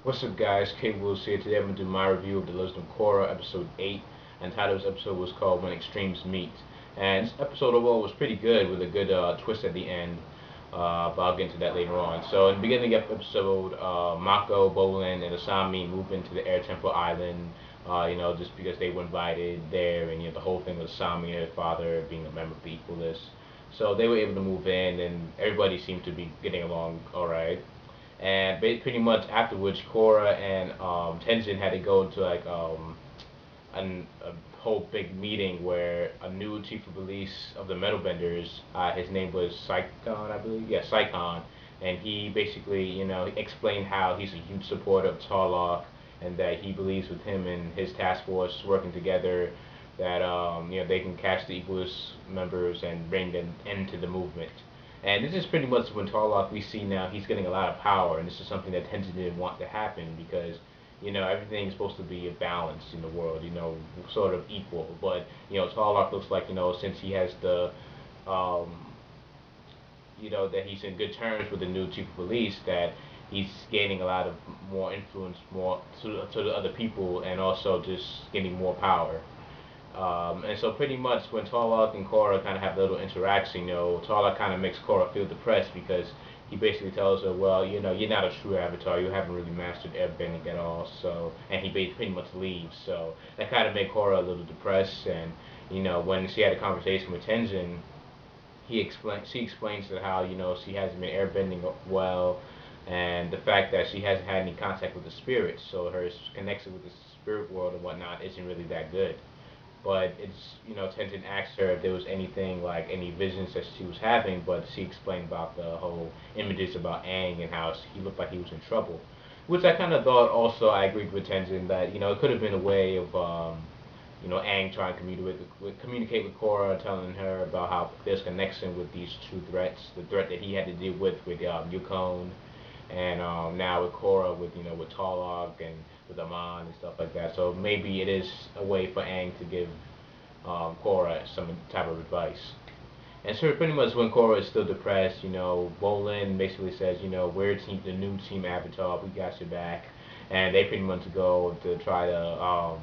What's up, guys? K Wills here. Today I'm going to do my review of The Legend of Korra, episode 8. And the title of this episode was called When Extremes Meet. And this episode overall was pretty good with a good twist at the end. But I'll get into that later on. So, in the beginning of the episode, Mako, Bolin, and Asami move into the Air Temple Island. Just because they were invited there, and the whole thing with Asami and her father being a member of the Equalists. So they were able to move in, and everybody seemed to be getting along all right. And pretty much afterwards, Korra and Tenzin had to go to like a whole big meeting where a new chief of police of the Metal Benders, his name was Saikon, I believe. Yeah, Saikon. And he basically, explained how he's a huge supporter of Tarlock and that he believes with him and his task force working together that they can catch the Equus members and bring an end to the movement. And this is pretty much when Tarlock we see now he's getting a lot of power, and this is something that Tenzin didn't want to happen because everything is supposed to be a balance in the world, sort of equal. But Tarlock looks like since he has the um, that he's in good terms with the new chief of police, that he's gaining a lot of more influence, more to the other people, and also just getting more power. And so pretty much when Tarlock and Korra kind of have a little interaction, Tarlock kind of makes Korra feel depressed because he basically tells her, well, you're not a true Avatar. You haven't really mastered airbending at all. So, and he pretty much leaves. So that kind of made Korra a little depressed. And when she had a conversation with Tenzin, she explains to how she hasn't been airbending well, and the fact that she hasn't had any contact with the spirits. So her connection with the spirit world and whatnot isn't really that good. But it's Tenzin asked her if there was anything like any visions that she was having, but she explained about the whole images about Aang and how he looked like he was in trouble, which I kind of thought also I agreed with Tenzin that it could have been a way of Aang trying to communicate with Korra, telling her about how there's connection with these two threats, the threat that he had to deal with Yukon, and now with Korra, with Tarlok and with Amon and stuff like that. So maybe it is a way for Aang to give Korra some type of advice. And so pretty much when Korra is still depressed, Bolin basically says, we're the new team Avatar, we got your back, and they pretty much go to try to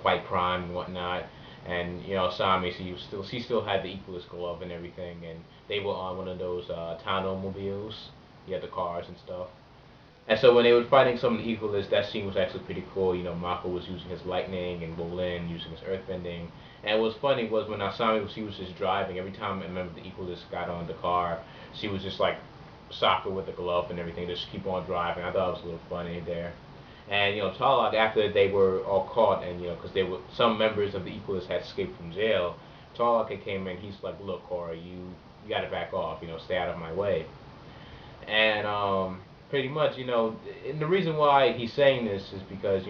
fight crime and whatnot. And Sami, she still had the Equalist glove and everything, and they were on one of those town automobiles. You had the cars and stuff. And so when they were fighting some of the Equalists, that scene was actually pretty cool. Mako was using his lightning and Bolin using his earthbending. And what was funny was when Asami she was just driving. Every time I remember the Equalists got on the car, she was just like soccer with the glove and everything, just keep on driving. I thought it was a little funny there. And Tarlok, after they were all caught, and because they were some members of the Equalists had escaped from jail, Tarlok had came in. He's like, "Look, Korra, you got to back off. Stay out of my way." And pretty much, and the reason why he's saying this is because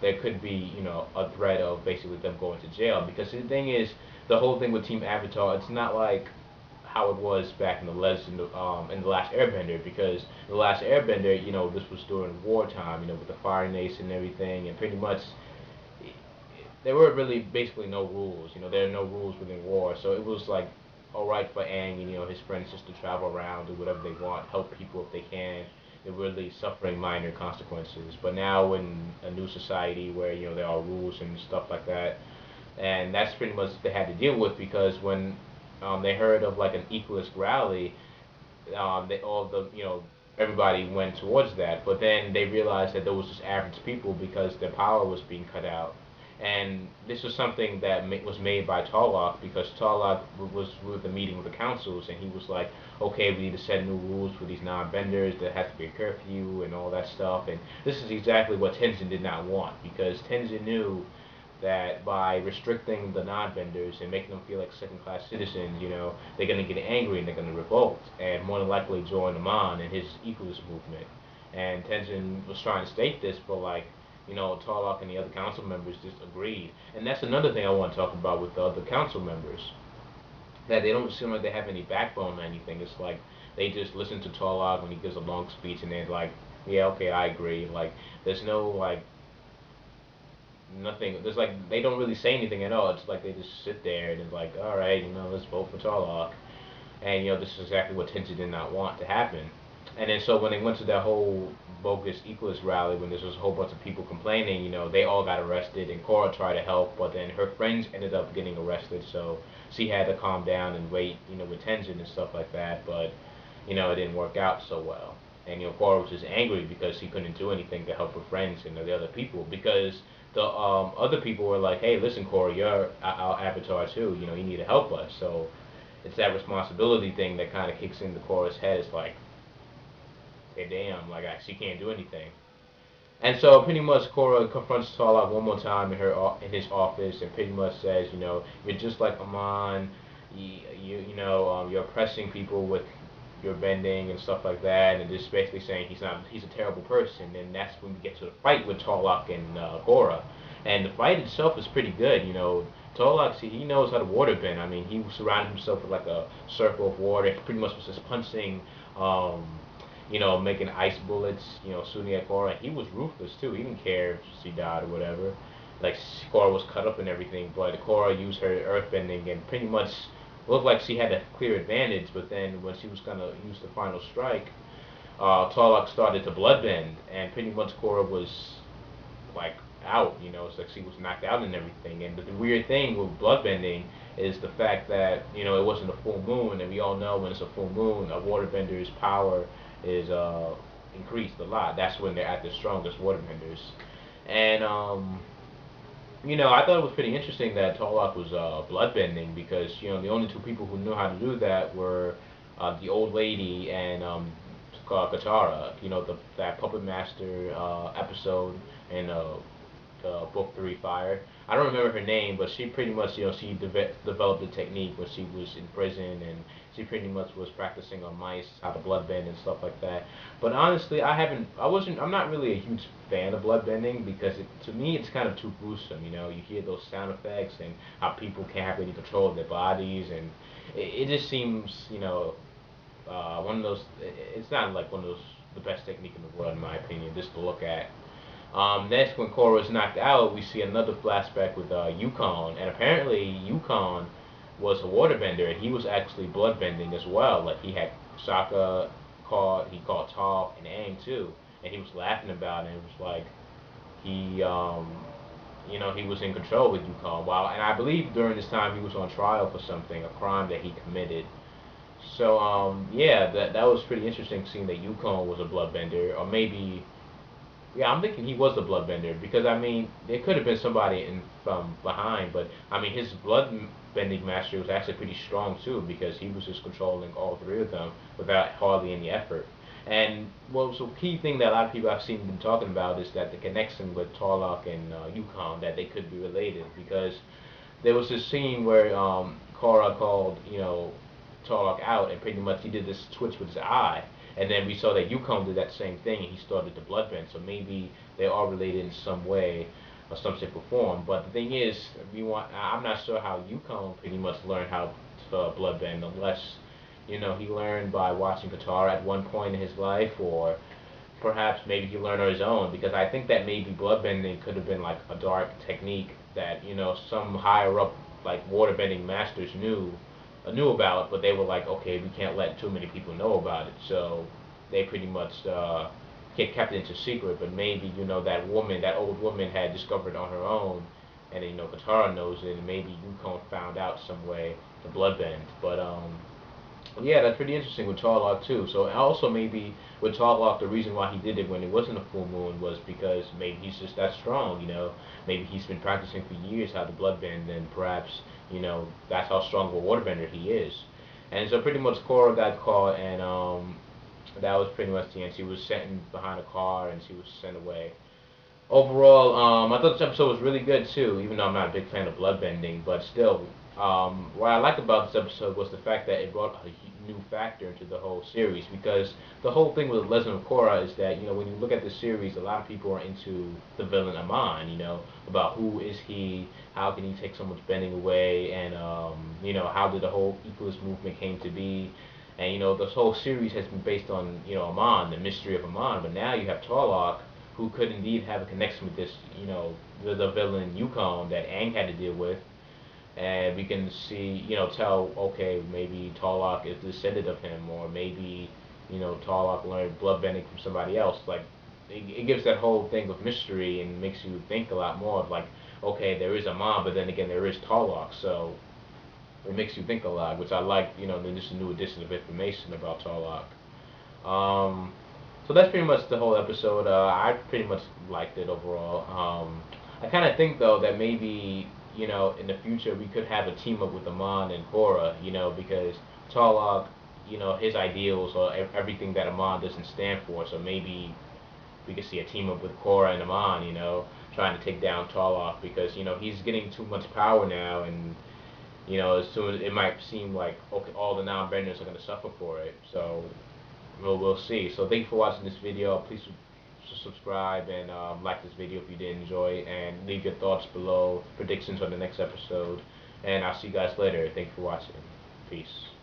there could be a threat of basically them going to jail. Because the thing is, the whole thing with Team Avatar, it's not like how it was back in the Legend in the Last Airbender, because the Last Airbender, this was during wartime, with the Fire Nation and everything, and pretty much there were really basically no rules. There are no rules within war, so it was like all right for Aang and his friends just to travel around, do whatever they want, help people if they can. They're really suffering minor consequences. But now in a new society where there are rules and stuff like that, and that's pretty much what they had to deal with because when they heard of like an equalist rally, they all the everybody went towards that. But then they realized that those was just average people because their power was being cut out. And this was something that was made by Tarlock because Tarlock was with the meeting with the councils, and he was like, okay, we need to set new rules for these non-benders. There has to be a curfew and all that stuff. And this is exactly what Tenzin did not want because Tenzin knew that by restricting the non-benders and making them feel like second-class citizens, they're going to get angry and they're going to revolt and more than likely join them on in his equalist movement. And Tenzin was trying to state this, but like, Tarlock and the other council members just agreed. And that's another thing I want to talk about with the other council members, that they don't seem like they have any backbone or anything. It's like they just listen to Tarlock when he gives a long speech and they're like, yeah, okay, I agree. Like, there's no like nothing. There's like they don't really say anything at all. It's like they just sit there and it's like, all right, let's vote for Tarlock. And this is exactly what Tenzin did not want to happen. And then so when they went to that whole bogus Equalist rally, when there was a whole bunch of people complaining, they all got arrested, and Korra tried to help, but then her friends ended up getting arrested, so she had to calm down and wait, with Tenzin and stuff like that, but, it didn't work out so well. And, Korra was just angry because she couldn't do anything to help her friends and the other people, because the other people were like, hey, listen, Korra, you're our avatar too, you need to help us, so it's that responsibility thing that kind of kicks into Korra's head. It's like, hey, damn, like she can't do anything. And so pretty much Korra confronts Tarlok one more time in his office and pretty much says, you're just like Amon. You're oppressing people with your bending and stuff like that, and just basically saying he's a terrible person. And that's when we get to the fight with Tarlok and Korra. And the fight itself is pretty good. Tarlok, see, he knows how to water bend. I mean, he surrounded himself with like a circle of water. He pretty much was just punching. Making ice bullets, shooting at Korra. He was ruthless too. He didn't care if she died or whatever. Like Korra was cut up and everything, but Korra used her earthbending and pretty much looked like she had a clear advantage. But then when she was gonna use the final strike, Tarlok started to bloodbend, and pretty much Korra was like out. It's like she was knocked out and everything. And the weird thing with bloodbending is the fact that it wasn't a full moon, and we all know when it's a full moon, a waterbender's power is increased a lot. That's when they're at their strongest, waterbenders. And I thought it was pretty interesting that Tarlok was bloodbending because the only two people who knew how to do that were the old lady and Katara. That puppet master episode in book 3 Fire. I don't remember her name, but she pretty much, she developed a technique when she was in prison, and she pretty much was practicing on mice how to bloodbend and stuff like that. But honestly, I'm not really a huge fan of bloodbending because to me it's kind of too gruesome. You hear those sound effects and how people can't have any control of their bodies, and it just seems, one of those. It's not like one of those the best technique in the world, in my opinion, just to look at. Next, when Korra is knocked out, we see another flashback with Yukon, and apparently Yukon was a waterbender, and he was actually bloodbending as well. Like he had Sokka he caught Toph and Aang too, and he was laughing about it. And it was like he, he was in control with Yukon. Wow, and I believe during this time he was on trial for something, a crime that he committed. So yeah, that was pretty interesting seeing that Yukon was a bloodbender, or maybe yeah, I'm thinking he was the bloodbender because I mean there could have been somebody in from behind, but I mean his bloodbending mastery was actually pretty strong too because he was just controlling all three of them without hardly any effort. And well, so key thing that a lot of people I've seen them talking about is that the connection with Tarlok and Yukon that they could be related because there was this scene where Korra called Tarlok out and pretty much he did this twitch with his eye and then we saw that Yukon did that same thing, and he started to bloodbend. So maybe they are related in some way, or some shape or form. But the thing is, I'm not sure how Yukon pretty much learned how to bloodbend, unless he learned by watching Katara at one point in his life, or perhaps maybe he learned on his own. Because I think that maybe bloodbending could have been like a dark technique that some higher up like waterbending masters knew about, but they were like, okay, we can't let too many people know about it, so they pretty much kept it into secret. But maybe that old woman had discovered it on her own, and then, Katara knows it, and maybe Yukon found out some way to bloodbend. But yeah, that's pretty interesting with Tarlok too. So also maybe with Tarlok, the reason why he did it when it wasn't a full moon was because maybe he's just that strong. Maybe he's been practicing for years how to bloodbend, and perhaps that's how strong of a waterbender he is. And so pretty much Korra got caught, and that was pretty much the end. She was sent behind a car, and she was sent away. Overall, I thought this episode was really good too, even though I'm not a big fan of bloodbending, but still, what I liked about this episode was the fact that it brought a new factor into the whole series, because the whole thing with Legend of Korra is that, when you look at the series, a lot of people are into the villain Amon, about who is he, how can he take so much bending away, and, how did the whole Equalist movement came to be, and, this whole series has been based on, Amon, the mystery of Amon, but now you have Tarlok, who could indeed have a connection with this, the villain Yukon that Aang had to deal with, and we can see, tell, okay, maybe Tarlok is descendant of him, or maybe, Tarlock learned bloodbending from somebody else. Like, it gives that whole thing of mystery and makes you think a lot more of like, okay, there is a mom, but then again, there is Tarlock, so it makes you think a lot, which I like. Just a new addition of information about Tarlock. So that's pretty much the whole episode. I pretty much liked it overall. I kind of think though that maybe in the future we could have a team up with Amon and Korra, because Tarlock, his ideals or everything that Amon doesn't stand for. So maybe we could see a team up with Korra and Amon, trying to take down Tarlock because he's getting too much power now, and as soon as it might seem like okay, all the non-benders are going to suffer for it. So we'll see. So thank you for watching this video. Please subscribe and like this video if you did enjoy it, and leave your thoughts below, predictions on the next episode. And I'll see you guys later. Thank you for watching. Peace.